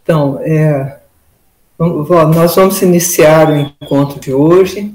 Então, nós vamos iniciar o encontro de hoje.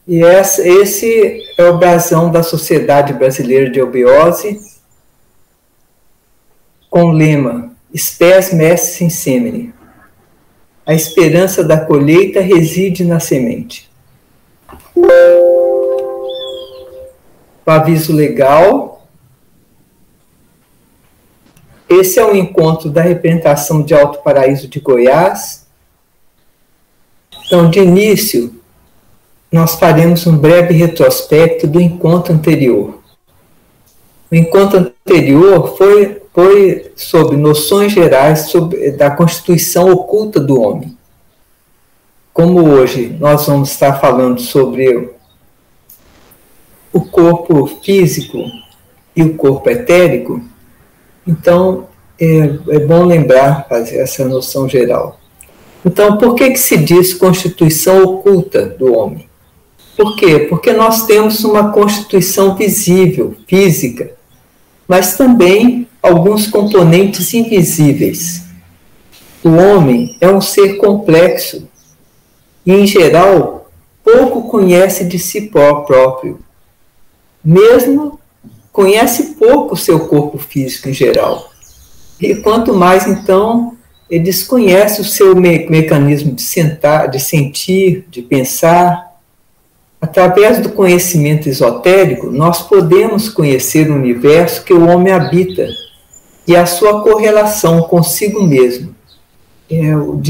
E esse é o brasão da Sociedade Brasileira de Eubiose, com o lema Spes Mestres in Semine. A esperança da colheita reside na semente. O aviso legal. Esse é um encontro da representação de Alto Paraíso de Goiás. Então, de início, nós faremos um breve retrospecto do encontro anterior. O encontro anterior foi sobre noções gerais da constituição oculta do homem. Como hoje nós vamos estar falando sobre o corpo físico e o corpo etérico, então é bom lembrar, fazer essa noção geral. Então, por que se diz constituição oculta do homem? Por quê? Porque nós temos uma constituição visível, física, mas também alguns componentes invisíveis. O homem é um ser complexo e, em geral, pouco conhece de si próprio. Mesmo conhece pouco o seu corpo físico em geral. E quanto mais, então, ele desconhece o seu mecanismo de sentir, de pensar. Através do conhecimento esotérico, nós podemos conhecer o universo que o homem habita e a sua correlação consigo mesmo. É o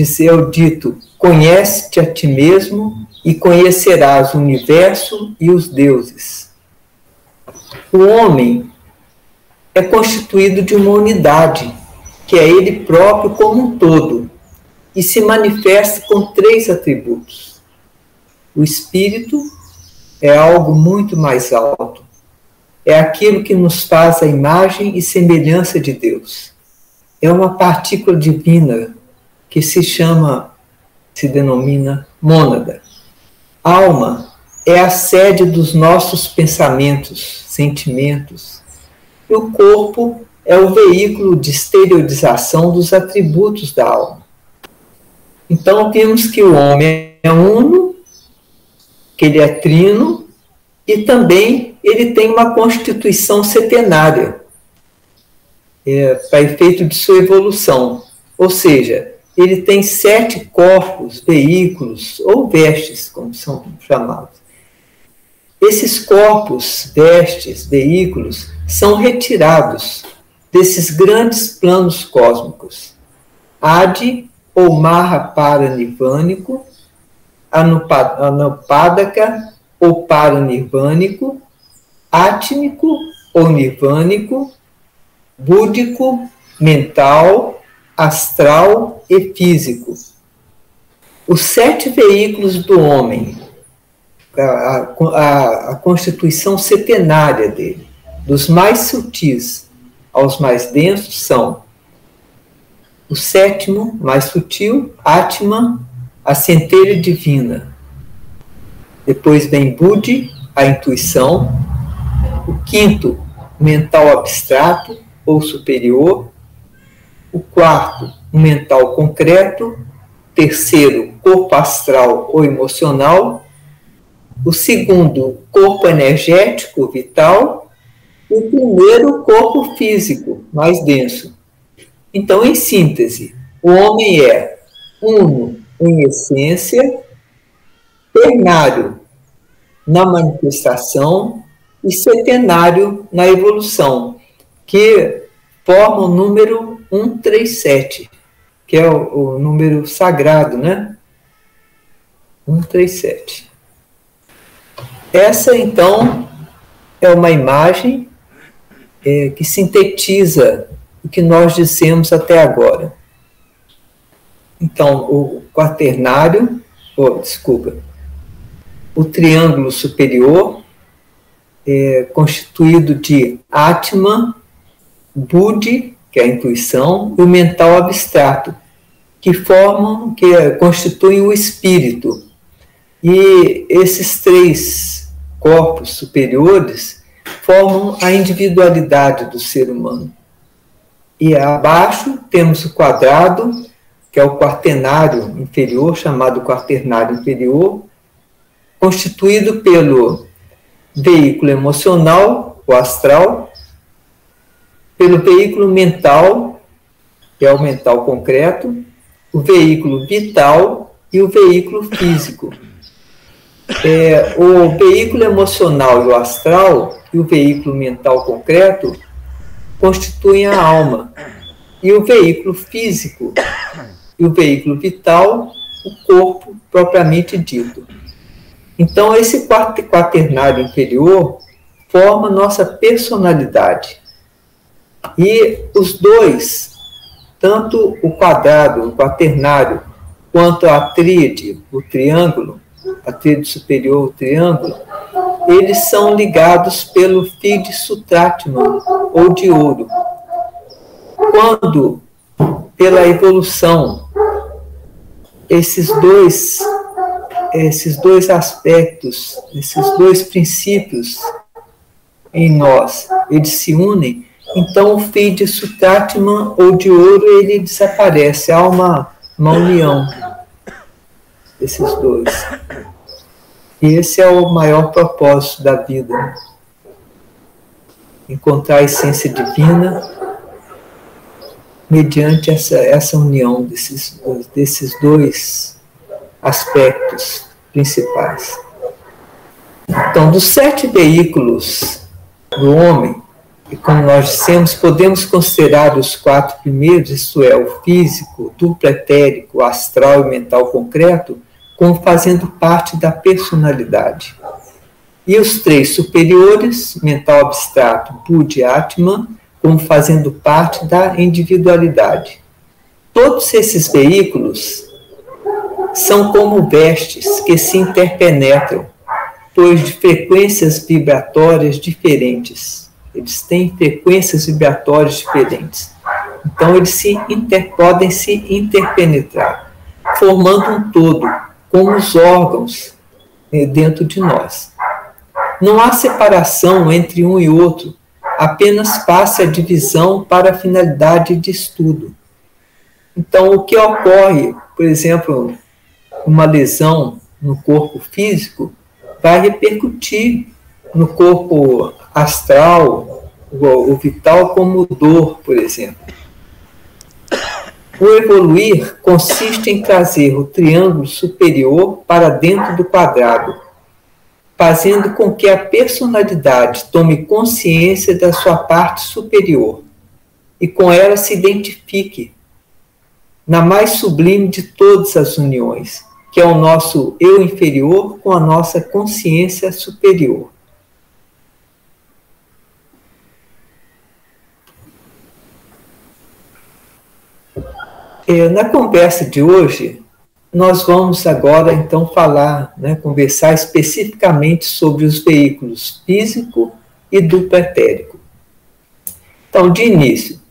dito, conhece-te a ti mesmo e conhecerás o universo e os deuses. O homem é constituído de uma unidade, que é ele próprio como um todo, e se manifesta com 3 atributos. O espírito é algo muito mais alto. É aquilo que nos faz a imagem e semelhança de Deus. É uma partícula divina que se denomina mônada. Alma é a sede dos nossos pensamentos, sentimentos. E o corpo é o veículo de exteriorização dos atributos da alma. Então, vimos que o homem é uno, que ele é trino, e também ele tem uma constituição setenária, para efeito de sua evolução. Ou seja, ele tem 7 corpos, veículos, ou vestes, como são chamados. Esses corpos, vestes, veículos, são retirados desses grandes planos cósmicos. Adi, ou Maha Paranirvânico, Anupadaka, ou paranirvânico, átmico, ou nirvânico, búdico, mental, astral e físico. Os 7 veículos do homem, a constituição setenária dele, dos mais sutis aos mais densos, são o 7º, mais sutil, Atman, a centelha divina. Depois vem Buddhi, a intuição. O 5º, mental abstrato ou superior. O 4º, o mental concreto. 3º, corpo astral ou emocional. O 2º, corpo energético, vital. E o 1º, corpo físico, mais denso. Então, em síntese, o homem é uno em essência, ternário na manifestação e setenário na evolução, que forma o número 137, que é o número sagrado, né? 137. Essa, então, é uma imagem que sintetiza o que nós dissemos até agora. Então, o quaternário, o triângulo superior é constituído de Atman, Buddhi, que é a intuição, e o mental abstrato, que constituem o espírito. E esses 3 corpos superiores formam a individualidade do ser humano. E abaixo temos o quadrado, que é o quaternário inferior, chamado quaternário inferior, constituído pelo veículo emocional, o astral, pelo veículo mental, que é o mental concreto, o veículo vital e o veículo físico. O veículo emocional e o astral e o veículo mental concreto constituem a alma. E o veículo físico e o veículo vital, o corpo propriamente dito. Então, esse quaternário inferior forma nossa personalidade. E os dois, tanto o quadrado, o quaternário, quanto a tríade, o triângulo, a tríade superior, o triângulo, eles são ligados pelo fio de Sutratman, ou de ouro. Quando, pela evolução, esses dois aspectos, esses dois princípios em nós, eles se unem, então o fio de Sutratman, ou de ouro, ele desaparece. Há uma união desses dois. E esse é o maior propósito da vida. Encontrar a essência divina mediante essa união desses dois aspectos principais. Então, dos 7 veículos do homem, e como nós dissemos, podemos considerar os 4 primeiros, isto é, o físico, o duplo etérico, o astral e o mental concreto, como fazendo parte da personalidade. E os 3 superiores, mental abstrato, Buddha e Atman, como fazendo parte da individualidade. Todos esses veículos são como vestes que se interpenetram, pois de frequências vibratórias diferentes. Eles têm frequências vibratórias diferentes. Então, eles podem se interpenetrar, formando um todo, como os órgãos dentro de nós. Não há separação entre um e outro, apenas passa a divisão para a finalidade de estudo. Então, o que ocorre, por exemplo, uma lesão no corpo físico, vai repercutir no corpo astral, o vital, como dor, por exemplo. O evoluir consiste em trazer o triângulo superior para dentro do quadrado, fazendo com que a personalidade tome consciência da sua parte superior e com ela se identifique na mais sublime de todas as uniões, que é o nosso eu inferior com a nossa consciência superior. Na conversa de hoje, nós vamos agora, então, conversar especificamente sobre os veículos físico e duplo etérico. Então, de início,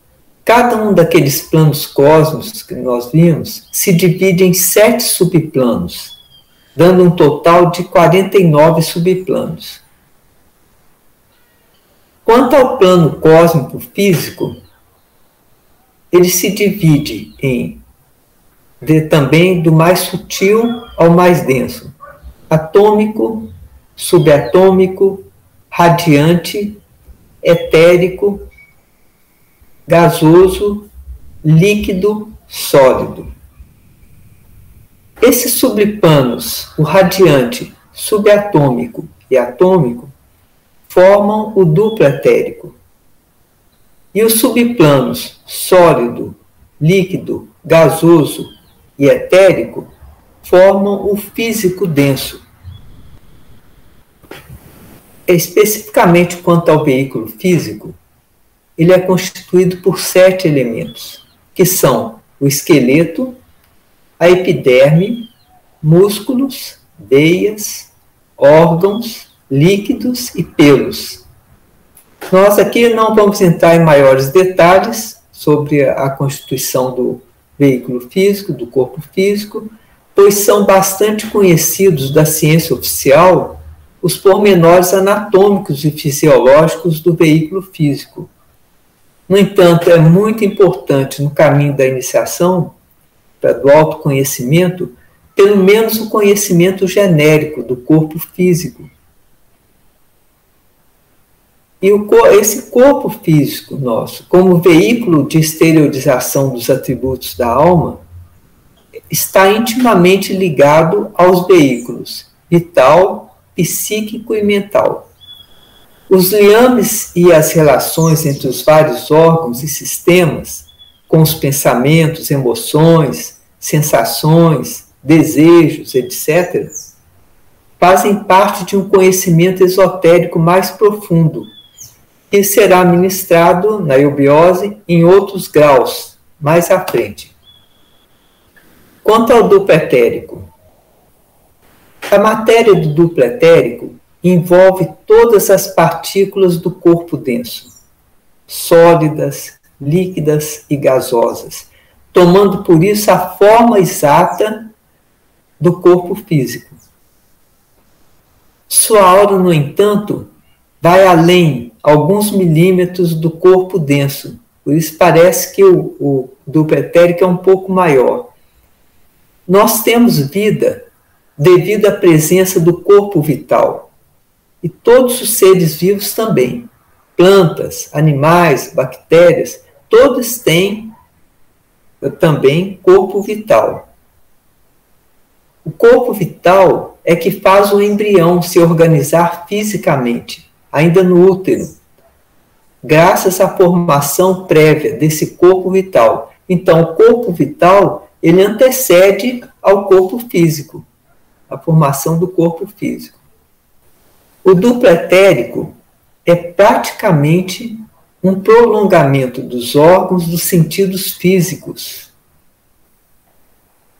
cada um daqueles planos cósmicos que nós vimos se divide em 7 subplanos, dando um total de 49 subplanos. Quanto ao plano cósmico físico, ele se divide também do mais sutil ao mais denso, atômico, subatômico, radiante, etérico, gasoso, líquido, sólido. Esses subplanos, o radiante, subatômico e atômico, formam o duplo etérico. E os subplanos sólido, líquido, gasoso e etérico formam o físico denso. Especificamente quanto ao veículo físico, ele é constituído por 7 elementos, que são o esqueleto, a epiderme, músculos, veias, órgãos, líquidos e pelos. Nós aqui não vamos entrar em maiores detalhes sobre a constituição do veículo físico, do corpo físico, pois são bastante conhecidos da ciência oficial os pormenores anatômicos e fisiológicos do veículo físico. No entanto, é muito importante no caminho da iniciação, do autoconhecimento, pelo menos o conhecimento genérico do corpo físico. E esse corpo físico nosso, como veículo de exteriorização dos atributos da alma, está intimamente ligado aos veículos vital, psíquico e mental. Os liames e as relações entre os vários órgãos e sistemas, com os pensamentos, emoções, sensações, desejos, etc., fazem parte de um conhecimento esotérico mais profundo, que será ministrado na eubiose em outros graus, mais à frente. Quanto ao duplo etérico, a matéria do duplo etérico envolve todas as partículas do corpo denso, sólidas, líquidas e gasosas, tomando por isso a forma exata do corpo físico. Sua aura, no entanto, vai além alguns milímetros do corpo denso, por isso parece que o duplo etérico é um pouco maior. Nós temos vida devido à presença do corpo vital, e todos os seres vivos também, plantas, animais, bactérias, todos têm também corpo vital. O corpo vital é que faz o embrião se organizar fisicamente, ainda no útero, graças à formação prévia desse corpo vital. Então, o corpo vital, ele antecede ao corpo físico, a formação do corpo físico. O duplo etérico é praticamente um prolongamento dos órgãos dos sentidos físicos,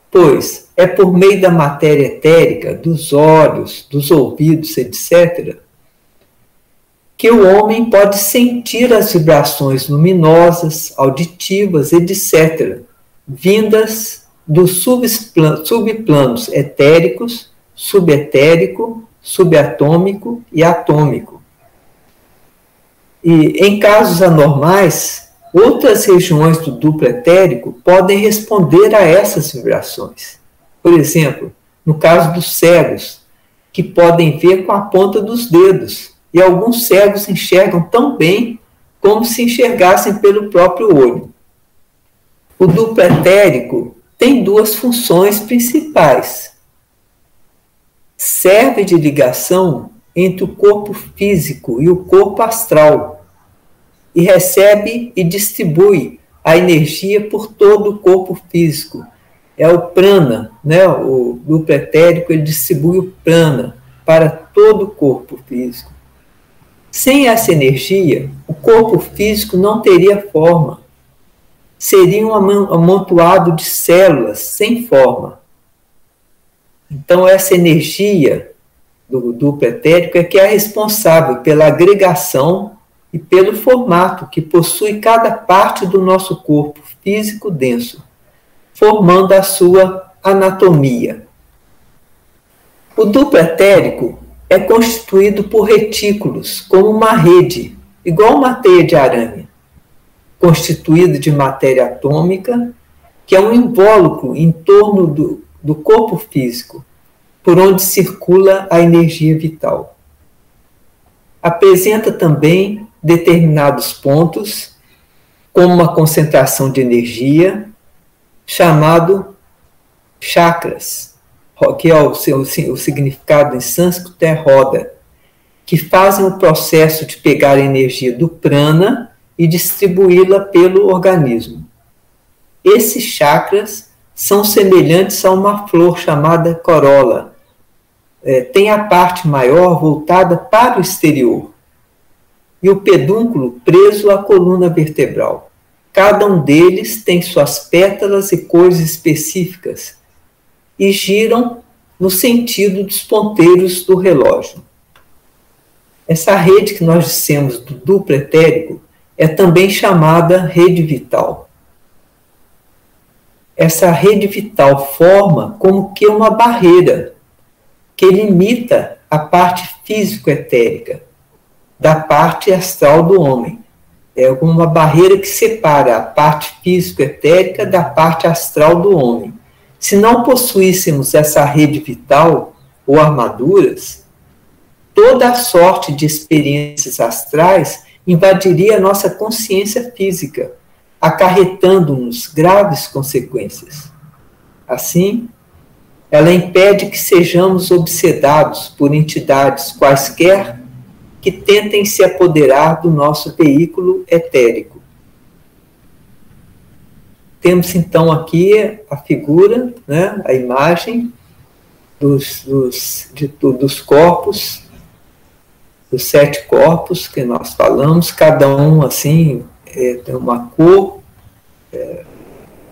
pois é por meio da matéria etérica, dos olhos, dos ouvidos, etc., que o homem pode sentir as vibrações luminosas, auditivas, etc., vindas dos subplanos etéricos, subetérico, subatômico e atômico. E em casos anormais, outras regiões do duplo etérico podem responder a essas vibrações. Por exemplo, no caso dos cegos, que podem ver com a ponta dos dedos, e alguns cegos enxergam tão bem como se enxergassem pelo próprio olho. O duplo etérico tem duas funções principais. Serve de ligação entre o corpo físico e o corpo astral, e recebe e distribui a energia por todo o corpo físico. É o prana, né? O duplo etérico, ele distribui o prana para todo o corpo físico. Sem essa energia, o corpo físico não teria forma. Seria um amontoado de células sem forma. Então, essa energia do duplo etérico é que é responsável pela agregação e pelo formato que possui cada parte do nosso corpo físico denso, formando a sua anatomia. O duplo etérico é constituído por retículos, como uma rede, igual uma teia de aranha, constituído de matéria atômica, que é um invólucro em torno do corpo físico, por onde circula a energia vital. Apresenta também determinados pontos, como uma concentração de energia, chamado chakras, que é o significado em sânscrito é roda, que fazem o processo de pegar a energia do prana e distribuí-la pelo organismo. Esses chakras são semelhantes a uma flor chamada corola. Tem a parte maior voltada para o exterior e o pedúnculo preso à coluna vertebral. Cada um deles tem suas pétalas e cores específicas e giram no sentido dos ponteiros do relógio. Essa rede que nós dissemos do duplo etérico é também chamada rede vital. Essa rede vital forma como que uma barreira que limita a parte físico-etérica da parte astral do homem. É uma barreira que separa a parte físico-etérica da parte astral do homem. Se não possuíssemos essa rede vital ou armaduras, toda a sorte de experiências astrais invadiria a nossa consciência física, acarretando-nos graves consequências. Assim, ela impede que sejamos obsedados por entidades quaisquer que tentem se apoderar do nosso veículo etérico. Temos então aqui a figura, né, a imagem dos corpos, dos 7 corpos que nós falamos, cada um assim tem uma cor,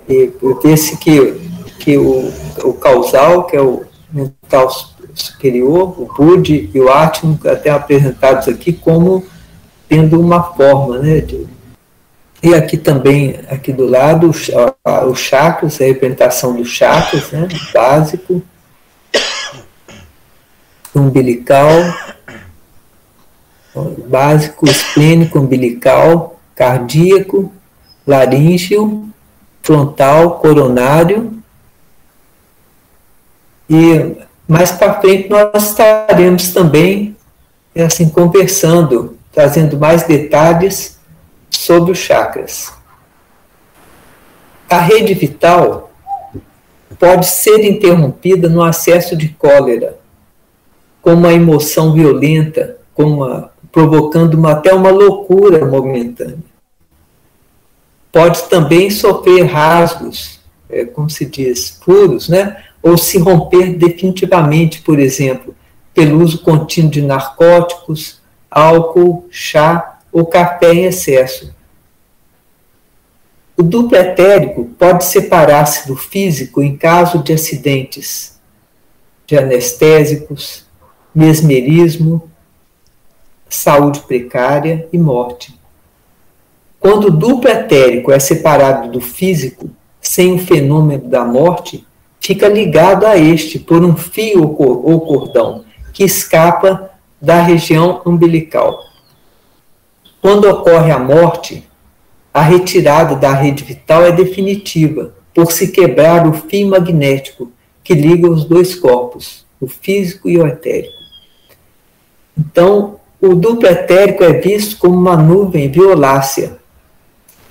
e desse que o causal, que é o mental superior, o Budi e o Atman, até apresentados aqui como tendo uma forma, né? E aqui também, aqui do lado, os chakras, a representação dos chakras, né? Básico, umbilical, básico, esplênico, umbilical, cardíaco, laríngeo, frontal, coronário. E mais para frente nós estaremos também assim conversando, trazendo mais detalhes sobre os chakras. A rede vital pode ser interrompida no acesso de cólera, com uma emoção violenta, provocando até uma loucura momentânea. Pode também sofrer rasgos, como se diz, puros, né? Ou se romper definitivamente, por exemplo, pelo uso contínuo de narcóticos, álcool, chá ou café em excesso. O duplo etérico pode separar-se do físico em caso de acidentes, de anestésicos, mesmerismo, saúde precária e morte. Quando o duplo etérico é separado do físico, sem o fenômeno da morte, fica ligado a este por um fio ou cordão que escapa da região umbilical. Quando ocorre a morte, a retirada da rede vital é definitiva, por se quebrar o fio magnético que liga os 2 corpos, o físico e o etérico. Então, o duplo etérico é visto como uma nuvem violácea,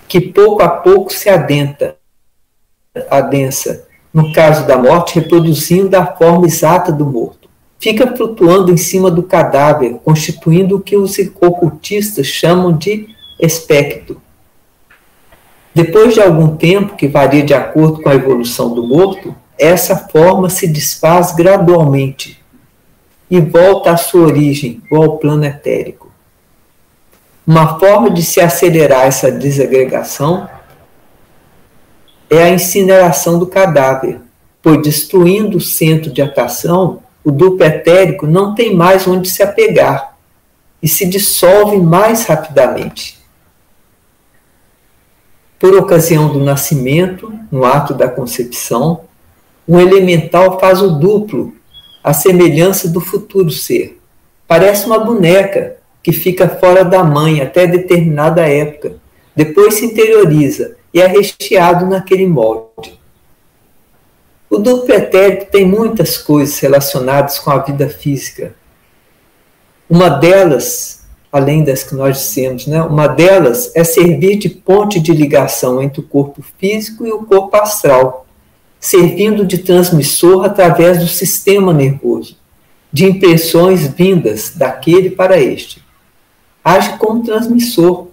que pouco a pouco se adensa, no caso da morte, reproduzindo a forma exata do morto. Fica flutuando em cima do cadáver, constituindo o que os ocultistas chamam de espectro. Depois de algum tempo, que varia de acordo com a evolução do morto, essa forma se desfaz gradualmente e volta à sua origem, ou ao plano etérico. Uma forma de se acelerar essa desagregação é a incineração do cadáver, pois destruindo o centro de atração, o duplo etérico não tem mais onde se apegar e se dissolve mais rapidamente. Por ocasião do nascimento, no ato da concepção, um elemental faz o duplo, à semelhança do futuro ser. Parece uma boneca que fica fora da mãe até determinada época, depois se interioriza e é recheado naquele molde. O duplo etérico tem muitas coisas relacionadas com a vida física. Uma delas, além das que nós dissemos, né, uma delas é servir de ponte de ligação entre o corpo físico e o corpo astral, servindo de transmissor através do sistema nervoso, de impressões vindas daquele para este. Age como transmissor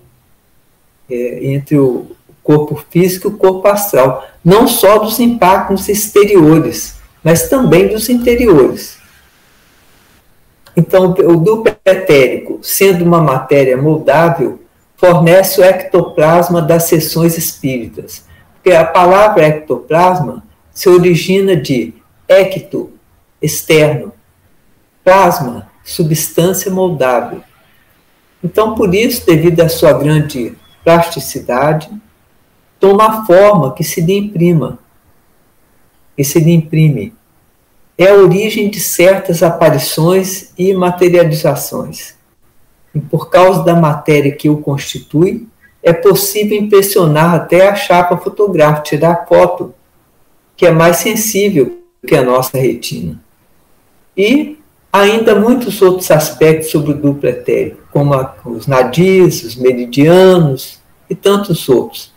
entre o corpo físico e o corpo astral, não só dos impactos exteriores, mas também dos interiores. Então, o duplo etérico, sendo uma matéria moldável, fornece o ectoplasma das sessões espíritas. Porque a palavra ectoplasma se origina de ecto, externo, plasma, substância moldável. Então, por isso, devido à sua grande plasticidade, toma a forma que se lhe imprime. É a origem de certas aparições e materializações. E por causa da matéria que o constitui, é possível inspecionar até a chapa fotográfica, tirar foto, que é mais sensível que a nossa retina. E ainda muitos outros aspectos sobre o duplo etérico, como os nadis, os meridianos e tantos outros,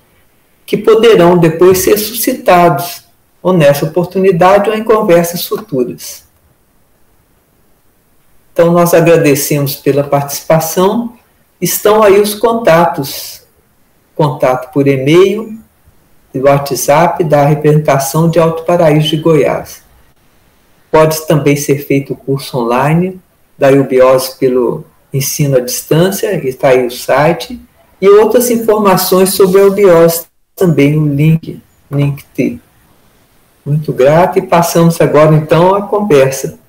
que poderão depois ser suscitados, ou nessa oportunidade ou em conversas futuras. Então, nós agradecemos pela participação. Estão aí os contatos. Contato por e-mail e WhatsApp da representação de Alto Paraíso de Goiás. Pode também ser feito o curso online da eubiose pelo ensino à distância, está aí o site, e outras informações sobre a eubiose também no link. Muito grato, e passamos agora então à conversa.